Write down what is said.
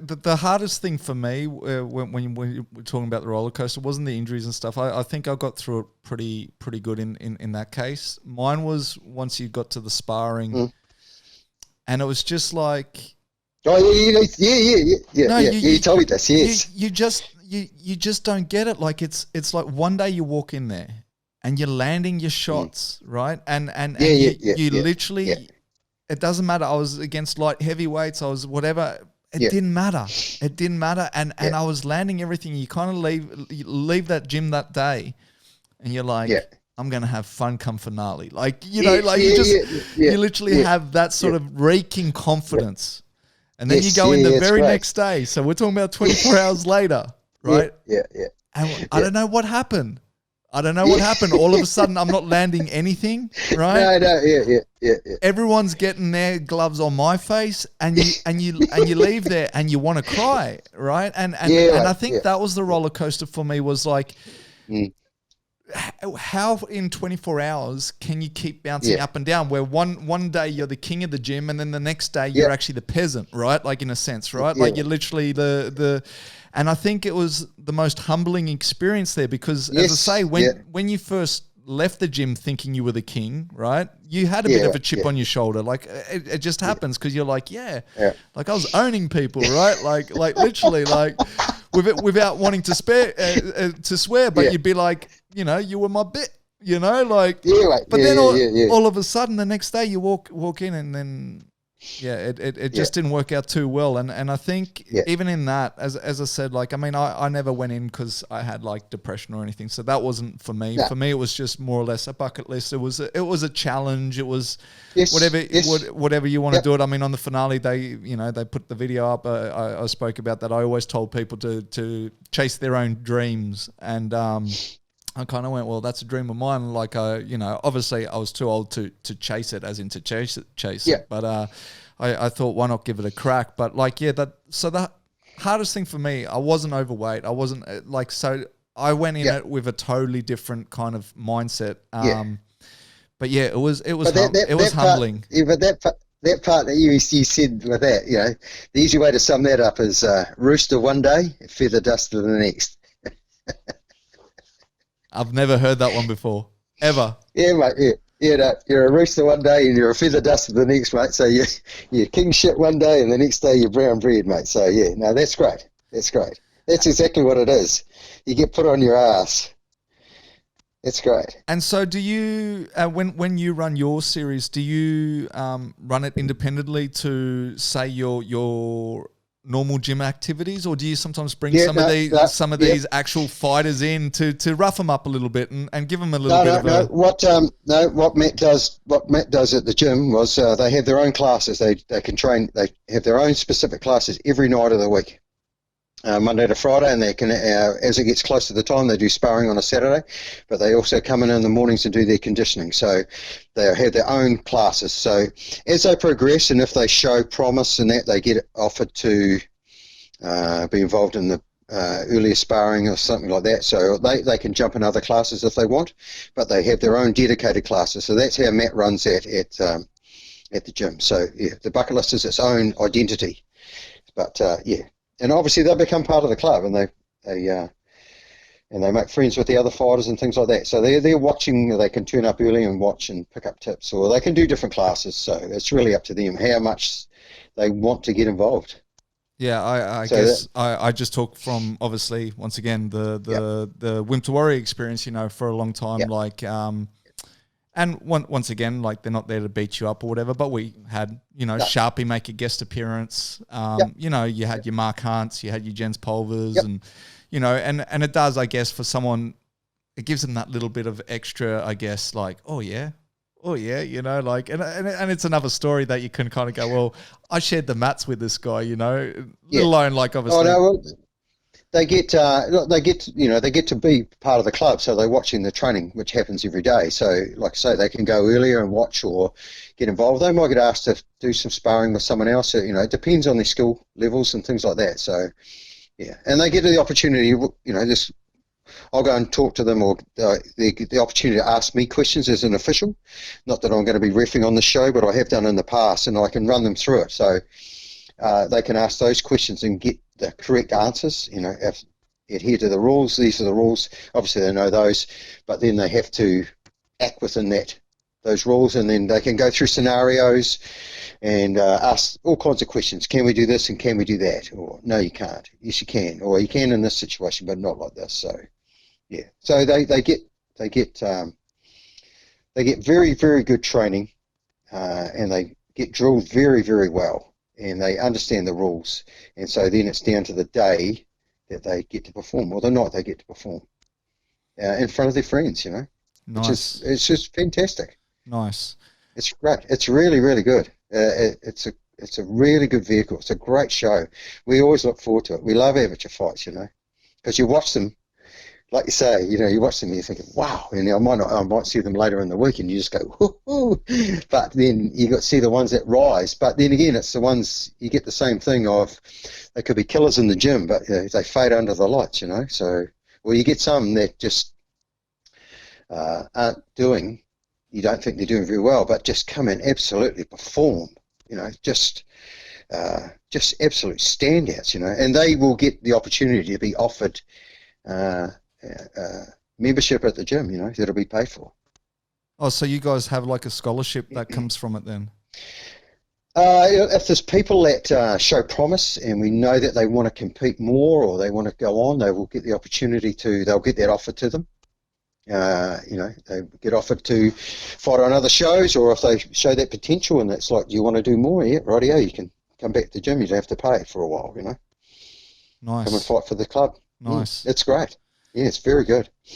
the hardest thing for me when we're talking about the roller coaster wasn't the injuries and stuff. I think I got through it pretty good in that case. Mine was once you got to the sparring, and it was just like, oh yeah. No, you told me this. Yes, you just don't get it. Like it's like one day you walk in there and you're landing your shots, right? And you literally. It doesn't matter. I was against light heavyweights. I was whatever. It didn't matter. It didn't matter. And I was landing everything. You kind of leave that gym that day, and you're like, I'm gonna have fun come finale. Like you literally have that sort of reeking confidence, and then you go in the very next day. So we're talking about 24 hours later, right? Yeah. And I don't know what happened. All of a sudden, I'm not landing anything, right? No, yeah. Everyone's getting their gloves on my face, and you leave there and you want to cry, right? And I think that was the roller coaster for me. Was like, how in 24 hours can you keep bouncing up and down? Where one day you're the king of the gym, and then the next day you're actually the peasant, right? Like in a sense, right? Like you're literally the. And I think it was the most humbling experience there because, as I say, when you first left the gym thinking you were the king, right, you had a bit of a chip on your shoulder. Like, it just happens because you're like, like I was owning people, right? like literally, like without wanting to swear, but you'd be like, you were my bit, like. But then all of a sudden, the next day you walk in and then. It just didn't work out too well, and I think even in that, as I said, like I never went in because I had like depression or anything, so that wasn't for me. For me, it was just more or less a bucket list. It was a challenge. It was whatever you want to do it. I mean, on the finale, they put the video up. I spoke about that. I always told people to chase their own dreams, and I kind of went, well, that's a dream of mine. Like, obviously I was too old to chase it, as in to chase it. But I thought, why not give it a crack? But so the hardest thing for me, I wasn't overweight. I wasn't so I went in it with a totally different kind of mindset. But it was humbling. But that part that you said with that, the easy way to sum that up is rooster one day, feather duster the next. I've never heard that one before, ever. Yeah, mate, you're a rooster one day and you're a feather duster the next, mate. So you're king shit one day and the next day you're brown bread, mate. So, that's great. That's great. That's exactly what it is. You get put on your ass. It's great. And so do you, when you run your series, do you run it independently to, say, your normal gym activities, or do you sometimes bring some of these actual fighters in to rough them up a little bit and give them a little bit of what Matt does at the gym was they have their own classes. They can train. They have their own specific classes every night of the week, Monday to Friday, and they can as it gets close to the time, they do sparring on a Saturday, but they also come in the mornings and do their conditioning. So they have their own classes. So as they progress, and if they show promise and that, they get offered to be involved in the earlier sparring or something like that. So they can jump in other classes if they want, but they have their own dedicated classes. So that's how Matt runs that at the gym. So the bucket list is its own identity, but and obviously they become part of the club, and they make friends with the other fighters and things like that. So they're watching. They can turn up early and watch and pick up tips, or they can do different classes. So it's really up to them how much they want to get involved. Yeah, I guess I just talk from, obviously, once again, the Wimp to Warrior experience, for a long time, and once again, like, they're not there to beat you up or whatever, but we had, Sharpie make a guest appearance. You had your Mark Hunts, you had your Jens Pulvers, and, and it does, I guess, for someone, it gives them that little bit of extra, I guess, like, oh yeah, like, and it's another story that you can kind of go, well, I shared the mats with this guy, let alone, like, obviously. Oh, no, well, they get to be part of the club, so they're watching the training, which happens every day. So, like I say, they can go earlier and watch or get involved. They might get asked to do some sparring with someone else. It depends on their skill levels and things like that. So, and they get the opportunity, I'll go and talk to them, or the opportunity to ask me questions as an official. Not that I'm going to be reffing on the show, but I have done in the past, and I can run them through it. So they can ask those questions and get the correct answers. You know, if adhere to the rules, these are the rules. Obviously, they know those, but then they have to act within those rules, and then they can go through scenarios and ask all kinds of questions. Can we do this and can we do that? Or no, you can't. Yes, you can. Or you can in this situation, but not like this. So yeah. So they get very, very good training, and they get drilled very, very well, and they understand the rules. And so then it's down to the day that they get to perform, or the night they get to perform in front of their friends. You know, Nice. it's just fantastic. Nice. It's great. It's really, really good. It's a really good vehicle. It's a great show. We always look forward to it. We love amateur fights, you know, because you watch them, like you say, you know, you watch them and you're thinking, wow. And I might see them later in the week and you just go, whoo. But then you got to see the ones that rise. But then again, it's the ones you get the same thing of. They could be killers in the gym, but they fade under the lights, you know. So, well, you get some that just aren't doing. You don't think they're doing very well, but just come and absolutely perform. You know, just absolute standouts. You know, and they will get the opportunity to be offered membership at the gym. You know, that'll be paid for. Oh, so you guys have like a scholarship that comes from it then? If there's people that show promise and we know that they want to compete more or they want to go on, they will get the opportunity to. They'll get that offer to them. You know, they get offered to fight on other shows, or if they show that potential and it's like, do you want to do more? Yeah, rightio, you can come back to the gym. You don't have to pay for a while, you know. Nice. Come and fight for the club. Nice. It's great. Yeah, it's very good.